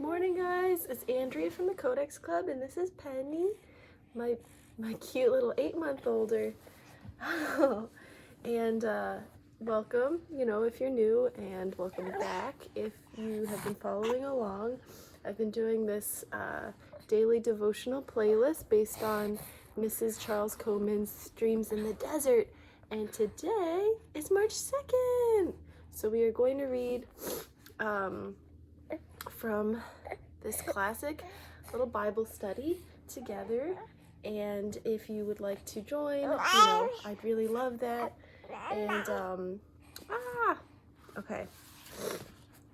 morning, guys. It's Andrea from the Codex Club, and this is Penny, my cute little 8-month-older. And welcome, if you're new, and welcome back if you have been following along. I've been doing this daily devotional playlist based on Mrs Charles Cowman's Streams in the Desert, and today is March 2nd. So we are going to read from this classic little Bible study together, and if you would like to join, I'd really love that. And okay,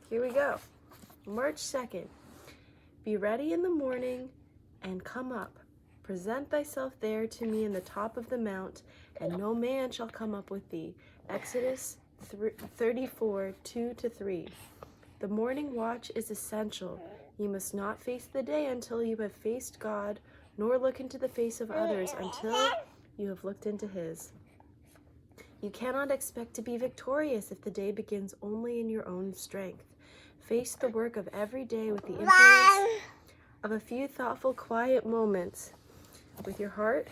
here we go. March 2nd. Be ready in the morning and come up. Present thyself there to me in the top of the mount, and no man shall come up with thee. Exodus 34, 2-3. The morning watch is essential. You must not face the day until you have faced God, nor look into the face of others until you have looked into his. You cannot expect to be victorious if the day begins only in your own strength. Face the work of every day with the influence of a few thoughtful, quiet moments with your heart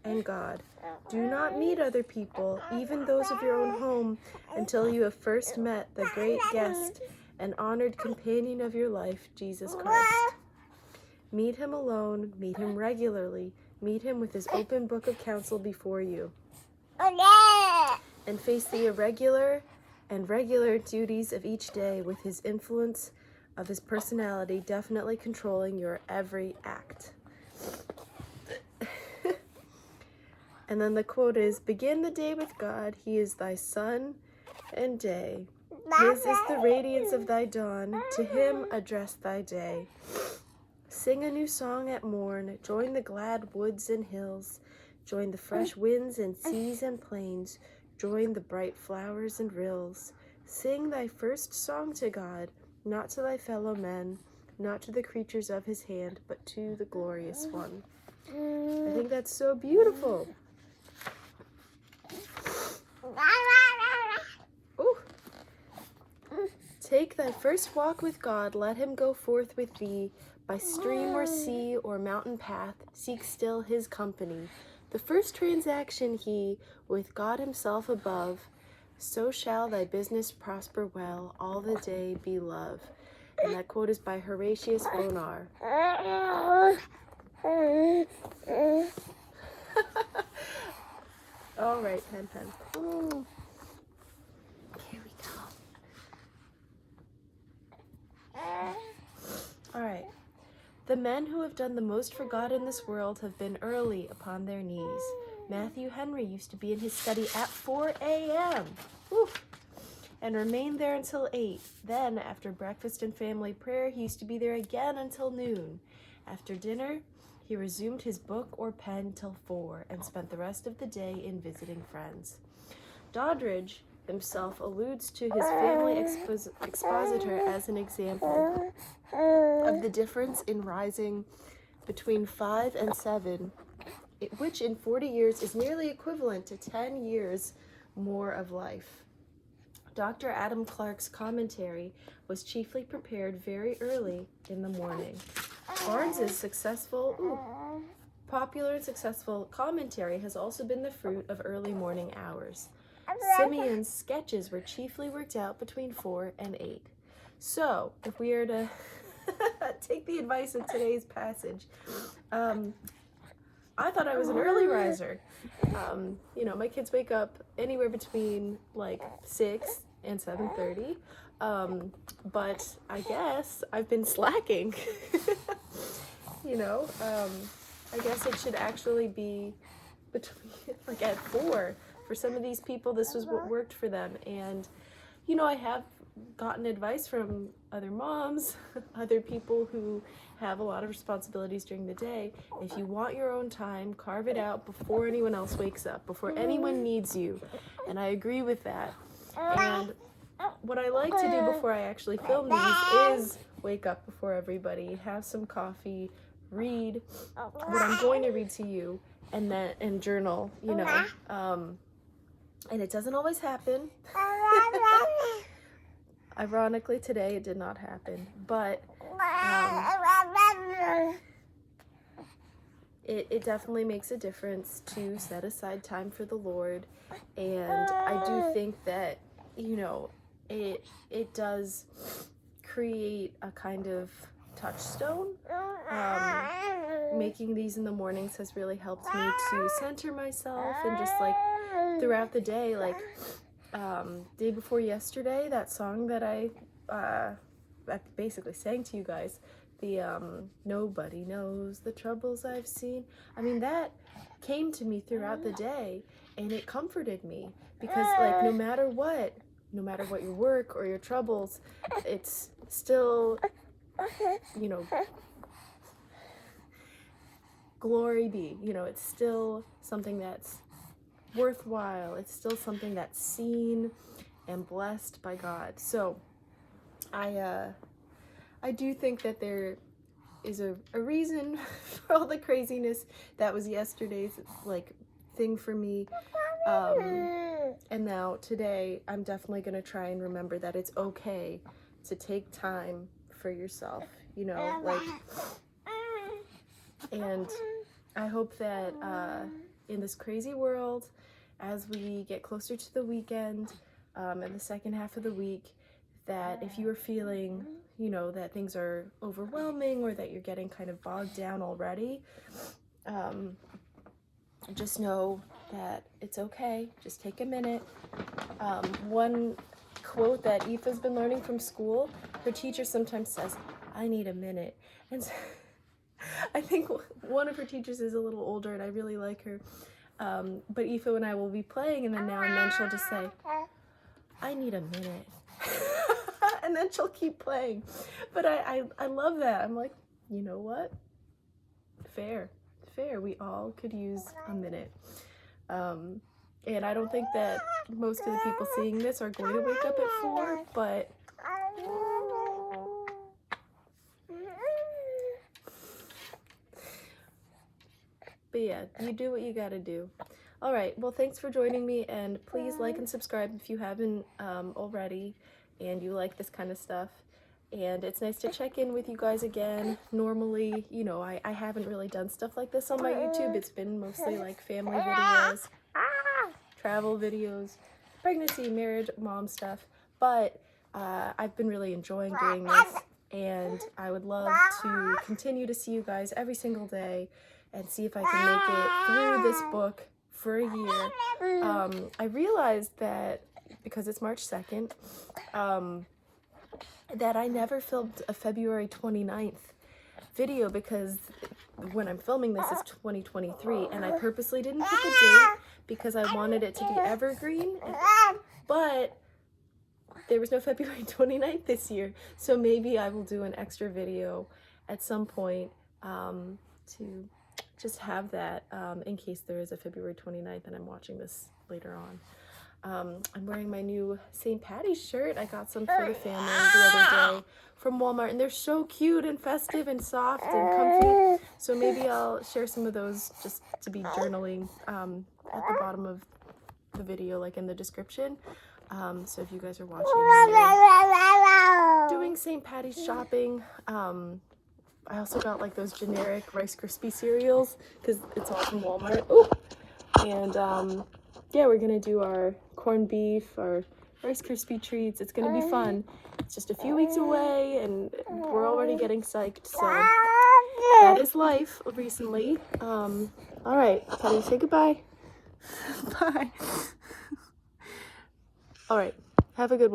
and God. Do not meet other people, even those of your own home, until you have first met the great guest and honored companion of your life, Jesus Christ. Meet him alone, meet him regularly, meet him with his open book of counsel before you, and face the irregular and regular duties of each day with his influence of his personality definitely controlling your every act. And then the quote is, begin the day with God. He is thy sun and day. His is the radiance of thy dawn. To him address thy day. Sing a new song at morn. Join the glad woods and hills. Join the fresh winds and seas and plains. Join the bright flowers and rills. Sing thy first song to God, not to thy fellow men, not to the creatures of his hand, but to the glorious one. I think that's so beautiful. Ooh. Take thy first walk with God, let him go forth with thee, by stream or sea or mountain path, seek still his company. The first transaction he, with God himself above, so shall thy business prosper well, all the day be love. And that quote is by Horatius Bonar. All right, pen. Here we go. All right. The men who have done the most for God in this world have been early upon their knees. Matthew Henry used to be in his study at 4 a.m. and remained there until 8. Then, after breakfast and family prayer, he used to be there again until noon. After dinner, he resumed his book or pen till 4 and spent the rest of the day in visiting friends. Doddridge himself alludes to his family expositor as an example of the difference in rising between 5 and 7, which in 40 years is nearly equivalent to 10 years more of life. Dr. Adam Clark's commentary was chiefly prepared very early in the morning. Barnes's popular and successful commentary has also been the fruit of early morning hours. Simeon's sketches were chiefly worked out between 4 and 8. So, if we are to take the advice of today's passage, I thought I was an early riser. My kids wake up anywhere between like 6 and 7:30, but I guess I've been slacking. I guess it should actually be between like at 4. For some of these people, this was what worked for them. And, I have gotten advice from other moms, other people who have a lot of responsibilities during the day. If you want your own time, carve it out before anyone else wakes up, before anyone needs you. And I agree with that. And what I like to do before I actually film these is wake up before everybody, have some coffee, read what I'm going to read to you, and journal, and it doesn't always happen. ironically today it did not happen, but it definitely makes a difference to set aside time for the Lord. And I do think that, you know, it does create a kind of touchstone. Making these in the mornings has really helped me to center myself, and just like throughout the day, like day before yesterday, that song that I basically sang to you guys, the nobody knows the troubles I've seen. I mean, that came to me throughout the day, and it comforted me, because like no matter what your work or your troubles, it's still, you know, glory be, you know, it's still something that's worthwhile. It's still something that's seen and blessed by God. So I do think that there is a reason for all the craziness that was yesterday's like thing for me. And now today I'm definitely going to try and remember that it's okay to take time for yourself, you know, like, and I hope that in this crazy world, as we get closer to the weekend, and the second half of the week, that if you are feeling, you know, that things are overwhelming, or that you're getting kind of bogged down already, just know that it's okay. Just take a minute. One quote that Aoife's been learning from school, her teacher sometimes says, "I need a minute." And I think one of her teachers is a little older, and I really like her. But Aoife and I will be playing, and then now and then she'll just say, "I need a minute." And then she'll keep playing. But I love that. I'm like, you know what? Fair. We all could use a minute. And I don't think that most of the people seeing this are going to wake up at 4, but yeah, you do what you gotta do. All right, well, thanks for joining me, and please like and subscribe if you haven't already, and you like this kind of stuff. And it's nice to check in with you guys again. Normally, you know, I haven't really done stuff like this on my YouTube. It's been mostly like family videos, travel videos, pregnancy, marriage, mom stuff. But I've been really enjoying doing this, and I would love to continue to see you guys every single day and see if I can make it through this book for a year. I realized that because it's March 2nd, that I never filmed a February 29th video, because when I'm filming this is 2023, and I purposely didn't pick a date because I wanted it to be evergreen, but there was no February 29th this year, so maybe I will do an extra video at some point to just have that in case there is a February 29th and I'm watching this later on. I'm wearing my new St. Patty's shirt. I got some for the family the other day from Walmart, and they're so cute and festive and soft and comfy. So maybe I'll share some of those just to be journaling at the bottom of the video, like in the description. So if you guys are watching and you're doing St. Patty's shopping, I also got like those generic Rice Krispie cereals because it's all from Walmart. Ooh. And yeah, we're gonna do our corned beef, our Rice Krispie treats. It's gonna be fun. It's just a few weeks away, and we're already getting psyched. So that is life recently. All right, Teddy, say goodbye. Bye. All right, have a good one.